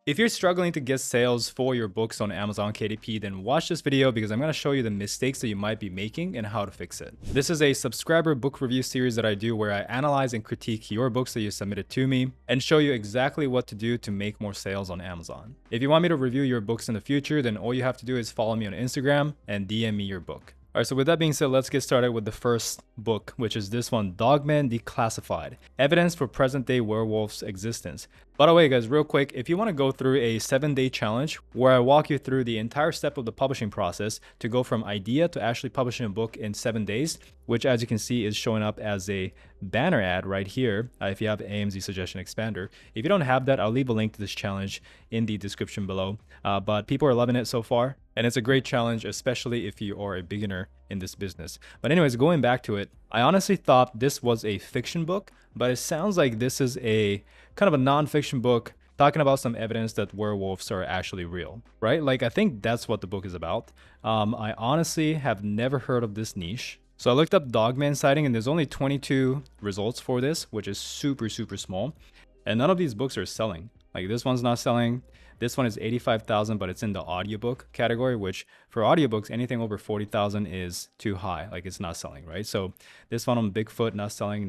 If you're struggling to get sales for your books on Amazon KDP, then watch this video because I'm going to show you the mistakes that you might be making and how to fix it. This is a subscriber book review series that I do where I analyze and critique your books that you submitted to me and show you exactly what to do to make more sales on Amazon. If you want me to review your books in the future, then all you have to do is follow me on Instagram and DM me your book. All right, so with that being said, let's get started with the first book, which is this one, Dogman Declassified, Evidence for Present-Day Werewolves' Existence. By the way, guys, real quick, if you want to go through a 7-day challenge where I walk you through the entire step of the publishing process to go from idea to actually publishing a book in 7 days, which as you can see is showing up as a banner ad right here if you have AMZ Suggestion Expander. If you don't have that, I'll leave a link to this challenge in the description below. But people are loving it so far, and it's a great challenge, especially if you are a beginner in this business. But anyways, going back to it, I honestly thought this was a fiction book, but it sounds like this is a kind of a non-fiction book talking about some evidence that werewolves are actually real, right? Like, I think that's what the book is about. I honestly have never heard of this niche. So I looked up Dogman sighting and there's only 22 results for this, which is super small. And none of these books are selling. Like, this one's not selling. This one is 85,000, but it's in the audiobook category, which for audiobooks, anything over 40,000 is too high. Like, it's not selling, right? So this one on Bigfoot, not selling.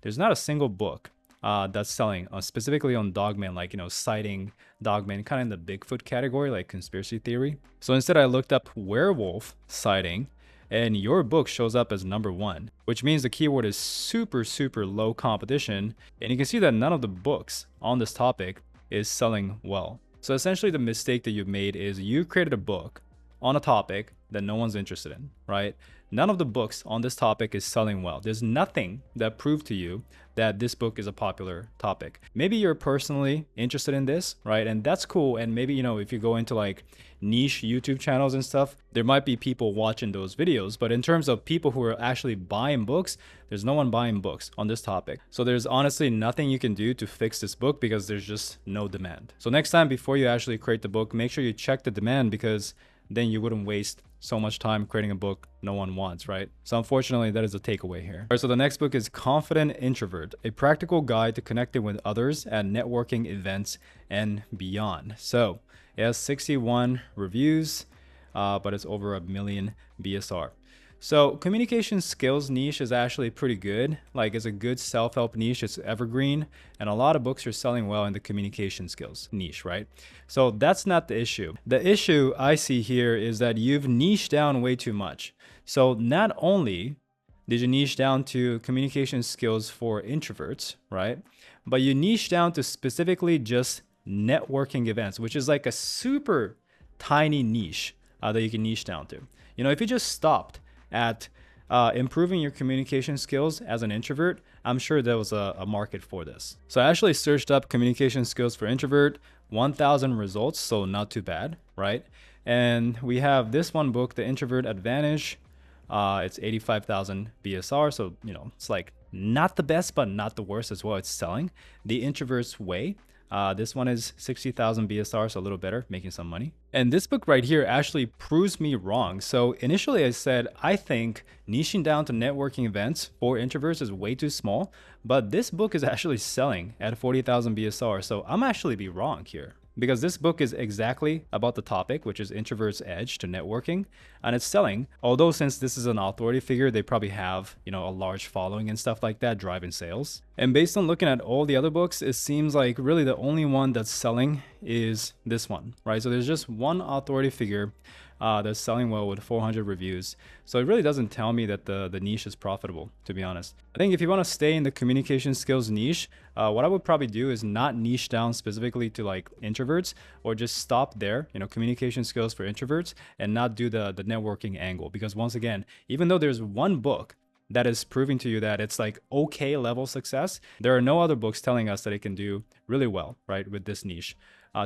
There's not a single book that's selling specifically on Dogman, like, citing Dogman kind of in the Bigfoot category, like conspiracy theory. So instead I looked up werewolf sighting and your book shows up as #1, which means the keyword is super low competition. And you can see that none of the books on this topic is selling well. So essentially the mistake that you've made is you created a book on a topic that no one's interested in, right? None of the books on this topic is selling well. There's nothing that proved to you that this book is a popular topic. Maybe you're personally interested in this, right? And that's cool. And maybe, if you go into like niche YouTube channels and stuff, there might be people watching those videos. But in terms of people who are actually buying books, there's no one buying books on this topic. So there's honestly nothing you can do to fix this book because there's just no demand. So next time before you actually create the book, make sure you check the demand, because then you wouldn't waste so much time creating a book no one wants, right? So unfortunately, that is a takeaway here. All right, so the next book is Confident Introvert, a practical guide to connecting with others at networking events and beyond. So it has 61 reviews, but it's over 1 million BSR. So communication skills niche is actually pretty good. Like, it's a good self-help niche. It's evergreen, and a lot of books are selling well in the communication skills niche, right? So that's not the issue. The issue I see here is that you've niched down way too much. So not only did you niche down to communication skills for introverts, right? But you niche down to specifically just networking events, which is like a super tiny niche that you can niche down to. If you just stopped at improving your communication skills as an introvert, I'm sure there was a market for this. So I actually searched up communication skills for introvert, 1,000 results, so not too bad, right? And we have this one book, The Introvert Advantage. It's 85,000 BSR, so it's like not the best, but not the worst as well. It's selling. The Introvert's Way. This one is 60,000 BSR, so a little better, making some money. And this book right here actually proves me wrong. So initially I said, I think niching down to networking events for introverts is way too small, but this book is actually selling at 40,000 BSR. So I'm actually be wrong here, because this book is exactly about the topic, which is introverts' edge to networking, and it's selling. Although since this is an authority figure, they probably have, a large following and stuff like that, driving sales. And based on looking at all the other books, it seems like really the only one that's selling is this one, right? So there's just one authority figure that's selling well with 400 reviews. So it really doesn't tell me that the niche is profitable, to be honest. I think if you want to stay in the communication skills niche, what I would probably do is not niche down specifically to like introverts, or just stop there, communication skills for introverts, and not do the networking angle. Because once again, even though there's one book that is proving to you that it's like okay level success, there are no other books telling us that it can do really well, right, with this niche,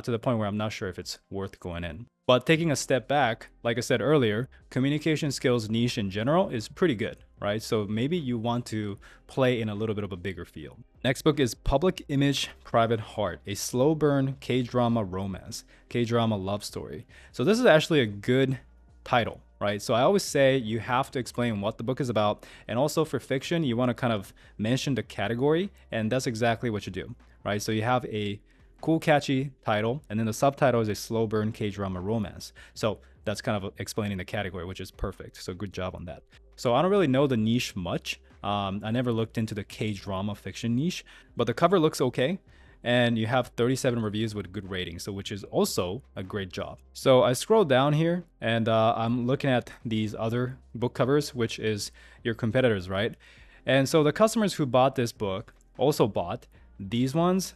to the point where I'm not sure if it's worth going in. But taking a step back, like I said earlier, communication skills niche in general is pretty good, right? So maybe you want to play in a little bit of a bigger field. Next book is Public Image, Private Heart, a slow burn K-drama romance, K-drama love story. So this is actually a good title, right? So I always say you have to explain what the book is about. And also for fiction, you want to kind of mention the category, and that's exactly what you do, right? So you have a cool, catchy title, and then the subtitle is a slow burn K-drama romance. So that's kind of explaining the category, which is perfect. So good job on that. So I don't really know the niche much. I never looked into the K-drama fiction niche, but the cover looks okay. And you have 37 reviews with good ratings, so which is also a great job. So I scroll down here and I'm looking at these other book covers, which is your competitors, right? And so the customers who bought this book also bought these ones,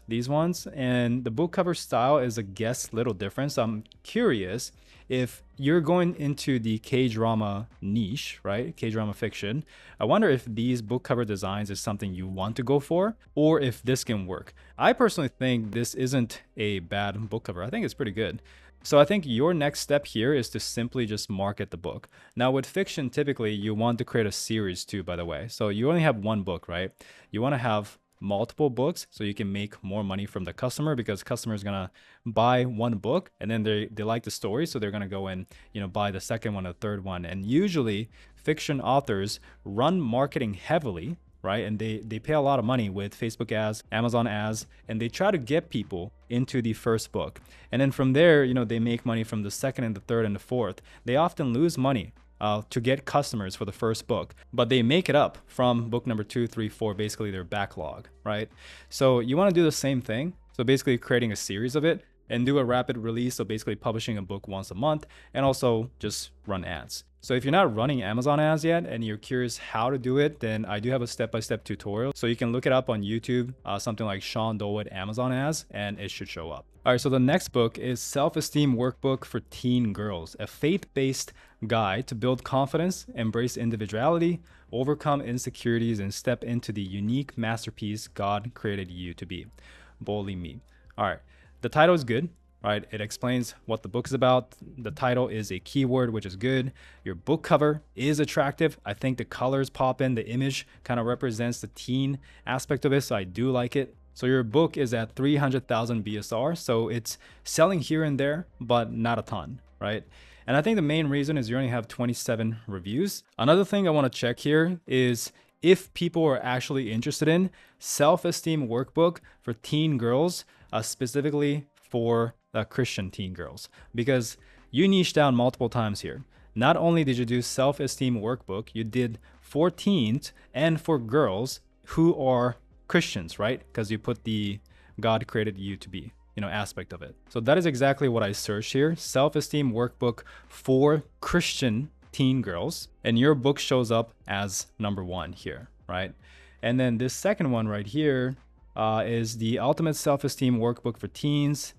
and the book cover style is, I guess, little different. So I'm curious if you're going into the K-drama niche, right? K-drama fiction. I wonder if these book cover designs is something you want to go for, or if this can work. I personally think this isn't a bad book cover. I think it's pretty good. So I think your next step here is to simply just market the book. Now with fiction, typically you want to create a series too, by the way. So you only have one book, right? You want to have multiple books so you can make more money from the customer, because customer is gonna buy one book and then they like the story, so they're gonna go and buy the second one or third one. And usually fiction authors run marketing heavily, right? And they pay a lot of money with Facebook ads, Amazon ads, and they try to get people into the first book. And then from there, they make money from the second and the third and the fourth. They often lose money to get customers for the first book, but they make it up from book number 2, 3, 4, basically their backlog, right? So you want to do the same thing. So basically creating a series of it and do a rapid release. So basically publishing a book once a month, and also just run ads. So if you're not running Amazon ads yet and you're curious how to do it, then I do have a step-by-step tutorial. So you can look it up on YouTube, something like Sean Dowd Amazon ads, and it should show up. All right, so the next book is Self-Esteem Workbook for Teen Girls, a faith-based guide to build confidence, embrace individuality, overcome insecurities, and step into the unique masterpiece God created you to be. Boldly me. All right, the title is good. Right, it explains what the book is about. The title is a keyword, which is good. Your book cover is attractive. I think the colors pop in. The image kind of represents the teen aspect of it, so I do like it. So your book is at 300,000 BSR, so it's selling here and there, but not a ton, right? And I think the main reason is you only have 27 reviews. Another thing I want to check here is if people are actually interested in self-esteem workbook for teen girls, specifically for Christian teen girls, because you niche down multiple times here. Not only did you do self-esteem workbook, you did for teens and for girls who are Christians, right? Because you put the God created you to be, aspect of it. So that is exactly what I searched here. Self-esteem workbook for Christian teen girls, and your book shows up as number 1 here, right? And then this second one right here is the ultimate self-esteem workbook for teens.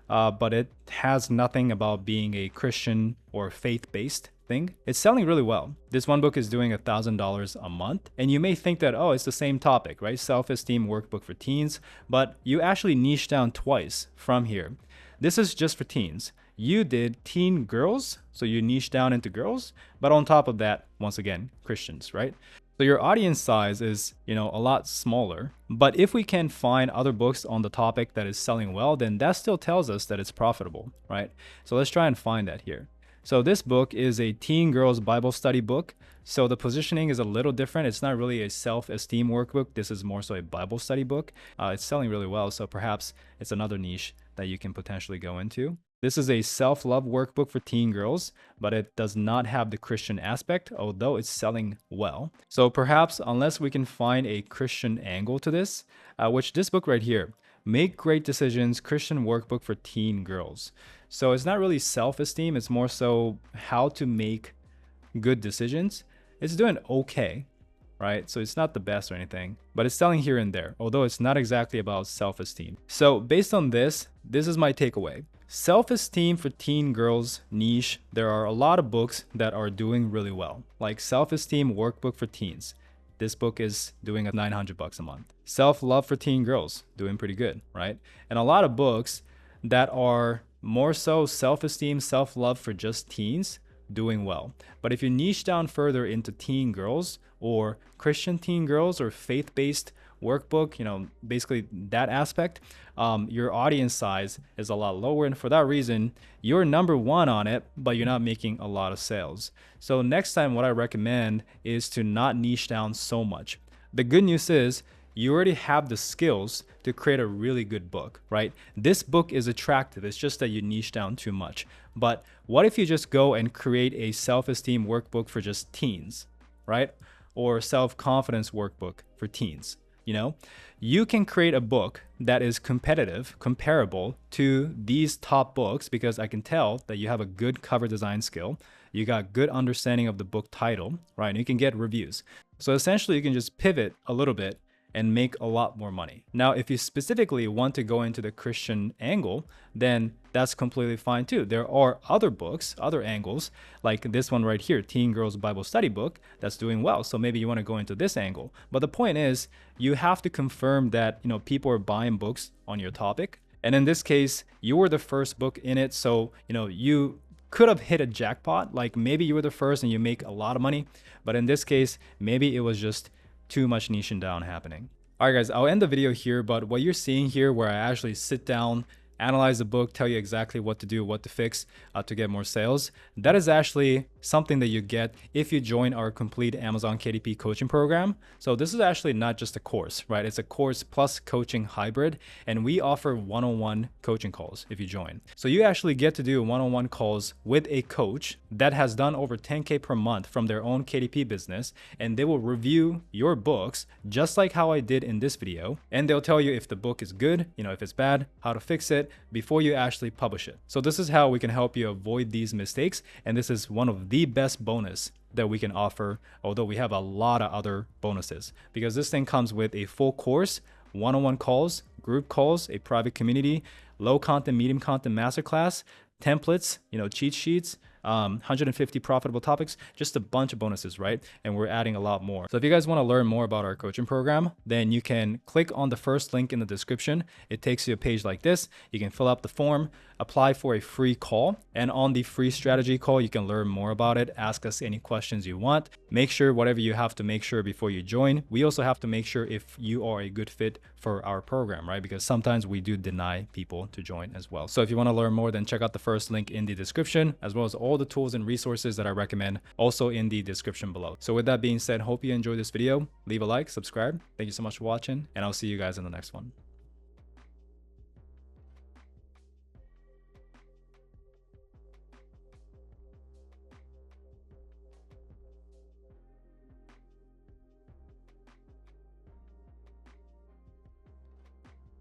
But it has nothing about being a Christian or faith-based thing. It's selling really well. This one book is doing $1,000 a month. And you may think that, oh, it's the same topic, right? Self-esteem workbook for teens. But you actually niche down twice from here. This is just for teens. You did teen girls, so you niche down into girls. But on top of that, once again, Christians, right? So your audience size is, a lot smaller. But if we can find other books on the topic that is selling well, then that still tells us that it's profitable, right? So let's try and find that here. So this book is a teen girls Bible study book. So the positioning is a little different. It's not really a self-esteem workbook. This is more so a Bible study book. It's selling really well. So perhaps it's another niche that you can potentially go into. This is a self-love workbook for teen girls, but it does not have the Christian aspect, although it's selling well. So perhaps unless we can find a Christian angle to this, which this book right here, Make Great Decisions, Christian Workbook for Teen Girls. So it's not really self-esteem, it's more so how to make good decisions. It's doing okay, right? So it's not the best or anything, but it's selling here and there, although it's not exactly about self-esteem. So based on this is my takeaway. Self-esteem for teen girls niche, there are a lot of books that are doing really well, like Self-Esteem Workbook for Teens. This book is doing $900 a month. Self-Love for Teen Girls, doing pretty good, right? And a lot of books that are more so self-esteem, self-love for just teens, doing well. But if you niche down further into teen girls or Christian teen girls or faith-based workbook, basically that aspect, your audience size is a lot lower. And for that reason, you're number 1 on it, but you're not making a lot of sales. So next time, what I recommend is to not niche down so much. The good news is you already have the skills to create a really good book, right? This book is attractive. It's just that you niche down too much. But what if you just go and create a self-esteem workbook for just teens, right? Or self-confidence workbook for teens? You can create a book that is competitive, comparable to these top books, because I can tell that you have a good cover design skill. You got good understanding of the book title, right? And you can get reviews. So essentially you can just pivot a little bit and make a lot more money. Now, if you specifically want to go into the Christian angle, then that's completely fine too. There are other books, other angles, like this one right here, Teen Girls Bible Study Book, that's doing well. So maybe you want to go into this angle. But the point is, you have to confirm that, people are buying books on your topic. And in this case, you were the first book in it. So, you could have hit a jackpot. Like maybe you were the first and you make a lot of money. But in this case, maybe it was just too much niching down happening. All right, guys, I'll end the video here, but what you're seeing here, where I actually sit down, analyze the book, tell you exactly what to do, what to fix to get more sales, that is actually something that you get if you join our complete Amazon KDP coaching program. So this is actually not just a course, right? It's a course plus coaching hybrid, and we offer one-on-one coaching calls if you join. So you actually get to do one-on-one calls with a coach that has done over 10K per month from their own KDP business, and they will review your books just like how I did in this video, and they'll tell you if the book is good, if it's bad, how to fix it before you actually publish it. So this is how we can help you avoid these mistakes, and this is one of the best bonus that we can offer, although we have a lot of other bonuses, because this thing comes with a full course, one-on-one calls, group calls, a private community, low content, medium content masterclass, templates, cheat sheets, 150 profitable topics, just a bunch of bonuses, right? And we're adding a lot more. So if you guys want to learn more about our coaching program, then you can click on the first link in the description. It takes you a page like this. You can fill out the form, apply for a free call, and on the free strategy call, you can learn more about it, ask us any questions you want, make sure whatever you have to make sure before you join. We also have to make sure if you are a good fit for our program, right? Because sometimes we do deny people to join as well. So if you want to learn more, then check out the first link in the description, as well as all the tools and resources that I recommend also in the description below. So with that being said, hope you enjoyed this video. Leave a like, subscribe. Thank you so much for watching, and I'll see you guys in the next one.